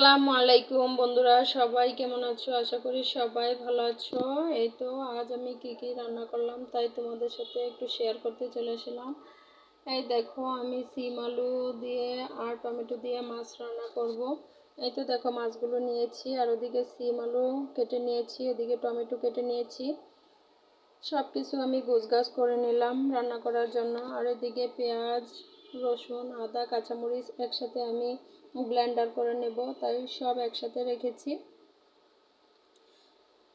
আসসালামু আলাইকুম বন্ধুরা, সবাই কেমন আছো? আশা করি সবাই ভালো আছো। এই তো আজ আমি কি রান্না করলাম তাই তোমাদের সাথে একটু শেয়ার করতে চলে এসেলাম। এই দেখো, আমি সিম আলু দিয়ে আর টমেটো দিয়ে মাছ রান্না করব। এই তো দেখো, মাছগুলো নিয়েছি আর ওদিকে সিম আলু কেটে নিয়েছি, এদিকে টমেটো কেটে নিয়েছি। সব কিছু আমি গোছগাছ করে নিলাম রান্না করার জন্য। আর এদিকে পেঁয়াজ, রসুন, আদা, কাঁচামরিচ একসাথে আমি ব্লেন্ডার করে নেব, তাই সব একসাথে রেখেছি।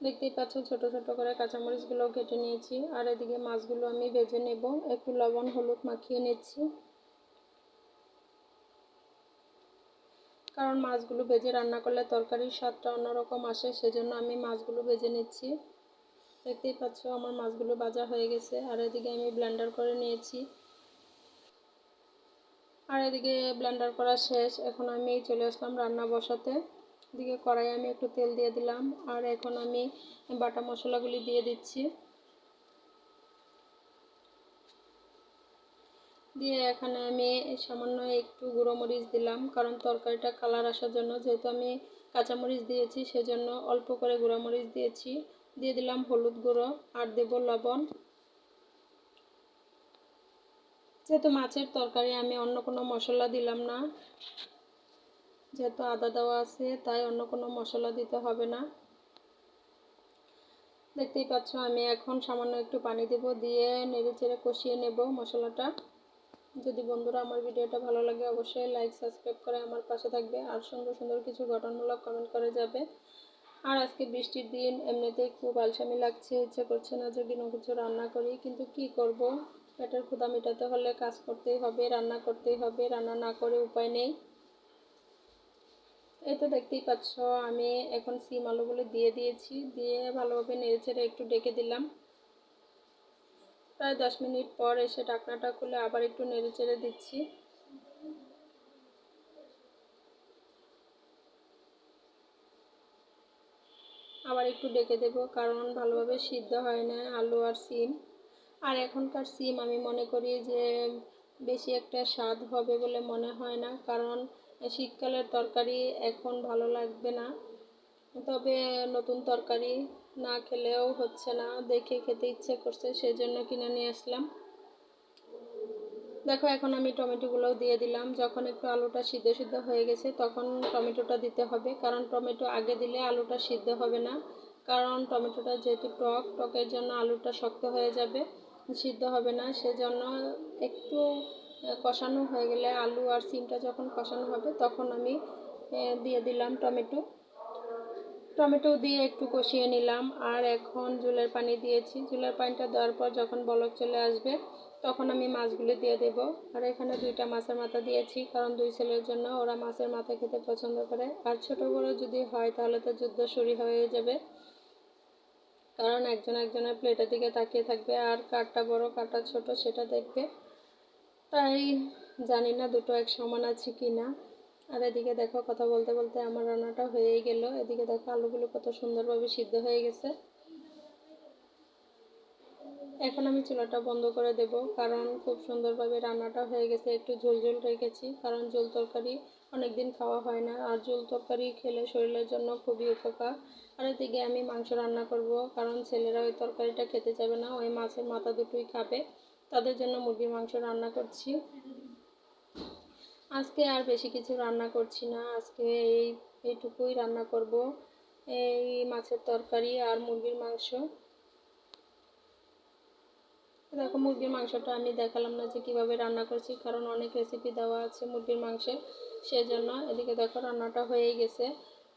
দেখতেই পাচ্ছ, ছোট ছোট করে কাঁচামরিচগুলো কেটে নিয়েছি। আর এদিকে মাছগুলো আমি ভেজে নেব, একটু লবণ হলুদ মাখিয়ে নিচ্ছি, কারণ মাছগুলো ভেজে রান্না করলে তরকারির স্বাদটা অন্যরকম আসে, সেজন্য আমি মাছগুলো ভেজে নিচ্ছি। দেখতেই পাচ্ছ, আমার মাছগুলো ভাজা হয়ে গেছে। আর এদিকে আমি ব্লেন্ডার করে নিয়েছি। আর এদিকে ব্লেন্ডার করা শেষ, এখন আমি চলে আসলাম রান্না বসাতে। এদিকে কড়াইয়ে আমি একটু তেল দিয়ে দিলাম, আর এখন আমি বাটা মশলাগুলি দিয়ে দিচ্ছি। দিয়ে এখানে আমি সামান্য একটু গুঁড়ো মরিচ দিলাম, কারণ তরকারিটা কালার আসার জন্য। যেহেতু আমি কাঁচামরিচ দিয়েছি, সেজন্য অল্প করে গুঁড়ো মরিচ দিয়েছি। দিয়ে দিলাম হলুদ গুঁড়ো আর দেব লবণ। যেহেতু মাছের তরকারি, আমি অন্য কোনো মশলা দিলাম না, যেহেতু আদা দেওয়া আছে তাই অন্য কোনো মশলা দিতে হবে না। দেখতেই পাচ্ছ, আমি এখন সামান্য একটু পানি দেব, দিয়ে নেড়েচেড়ে কষিয়ে নেব মশলাটা। যদি বন্ধুরা আমার ভিডিওটা ভালো লাগে, অবশ্যই লাইক সাবস্ক্রাইব করে আমার পাশে থাকবে, আর সুন্দর সুন্দর কিছু গঠনমূলক কমেন্ট করে যাবে। আর আজকে বৃষ্টির দিন, এমনিতেই খুব আলসামি লাগছে, ইচ্ছে করছে না যে কোনো কিছু রান্না করি, কিন্তু কি করব, পেটের ক্ষুধা মেটাতে হলে কাজ করতেই হবে, রান্না করতেই হবে, রান্না না করে উপায় নেই। এই তো দেখতেই পাচ্ছ, আমি এখন সিম আলুগুলো দিয়ে দিয়েছি, দিয়ে ভালোভাবে নেড়েচেড়ে একটু ডেকে দিলাম। প্রায় 10 মিনিট পর এসে ঢাকনাটা খুলে আবার একটু নেড়েচেড়ে দিচ্ছি। আবার একটু ডেকে দেব, কারণ ভালোভাবে সিদ্ধ হয় না আলু আর সিম। আর এখনকার সিম আমি মনে করি যে বেশি একটা স্বাদ হবে বলে মনে হয় না, কারণ শীতকালের তরকারি এখন ভালো লাগবে না। তবে নতুন তরকারি না খেলেও হচ্ছে না, দেখে খেতে ইচ্ছে করছে, সেজন্য কিনে নিয়ে আসলাম। দেখো, এখন আমি টমেটোগুলোও দিয়ে দিলাম। যখন একটু আলুটা সিদ্ধ সিদ্ধ হয়ে গেছে, তখন টমেটোটা দিতে হবে, কারণ টমেটো আগে দিলে আলুটা সিদ্ধ হবে না। কারণ টমেটোটা যেহেতু টকের জন্য আলুটা শক্ত হয়ে যাবে, সিদ্ধ হবে না। সেজন্য একটু কষানো হয়ে গেলে, আলু আর সিমটা যখন কষানো হবে, তখন আমি দিয়ে দিলাম টমেটো দিয়ে একটু কষিয়ে নিলাম। আর এখন ঝোলের পানি দিয়েছি। ঝোলের পানিটা দেওয়ার পর যখন বলক চলে আসবে, তখন আমি মাছগুলো দিয়ে দেব। আর এখানে 2টা মাছের মাথা দিয়েছি, কারণ 2 ছেলের জন্য, ওরা মাছের মাথা খেতে পছন্দ করে। আর ছোট বড় যদি হয় তাহলে তো যুদ্ধ শুরু হয়ে যাবে, কারণ একজন একজনের প্লেটের দিকে তাকিয়ে থাকবে, আর কারটা বড় কারটা ছোট সেটা দেখবে। তাই জানি না দুটো এক সমান আছে কি না। আর এদিকে দেখো, কথা বলতে বলতে আমার রান্নাটা হয়েই গেল। এদিকে দেখো, আলুগুলো কত সুন্দরভাবে সিদ্ধ হয়ে গেছে। এখন আমি চুলাটা বন্ধ করে দেব, কারণ খুব সুন্দরভাবে রান্নাটা হয়ে গেছে। একটু ঝোল ঝোল রেখেছি, কারণ ঝোল তরকারি অনেক দিন খাওয়া হয় না, আর ঝোল তরকারি খেলে শরীরের জন্য খুবই উপকার। আর এদিকে আমি মাংস রান্না করব, কারণ ছেলেরা ওই তরকারিটা খেতে যাবে না, ওই মাছের মাথা দুটোই খাবে। তাদের জন্য মুরগির মাংস রান্না করছি। আজকে আর বেশি কিছু রান্না করছি না, আজকে এইটুকুই রান্না করব, এই মাছের তরকারি আর মুরগির মাংস। দেখো, মুরগির মাংসটা আমি দেখালাম না যে কীভাবে রান্না করছি, কারণ অনেক রেসিপি দেওয়া আছে মুরগির মাংসে, সেজন্য। এদিকে দেখো, রান্নাটা হয়েই গেছে।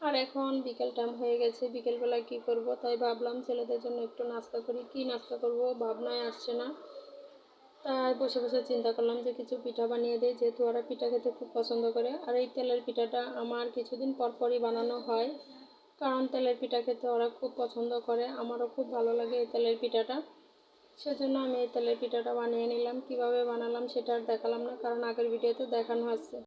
আর এখন বিকেল টাইম হয়ে গেছে, বিকেলবেলায় কী করব, তাই ভাবলাম ছেলেদের জন্য একটু নাস্তা করি। কী নাস্তা করব ভাবনায় আসছে না, তাই বসে বসে চিন্তা করলাম যে কিছু পিঠা বানিয়ে দিই, যেহেতু ওরা পিঠা খেতে খুব পছন্দ করে। আর এই তেলের পিঠাটা আমার কিছুদিন পর পরই বানানো হয়, কারণ তেলের পিঠা খেতে ওরা খুব পছন্দ করে, আমারও খুব ভালো লাগে এই তেলের পিঠাটা। সেজন্য আমি এই তেলের পিঠাটা বানিয়ে নিলাম। কিভাবে বানালাম সেটা আর দেখালাম না, কারণ আগের ভিডিওতে দেখানো আছে।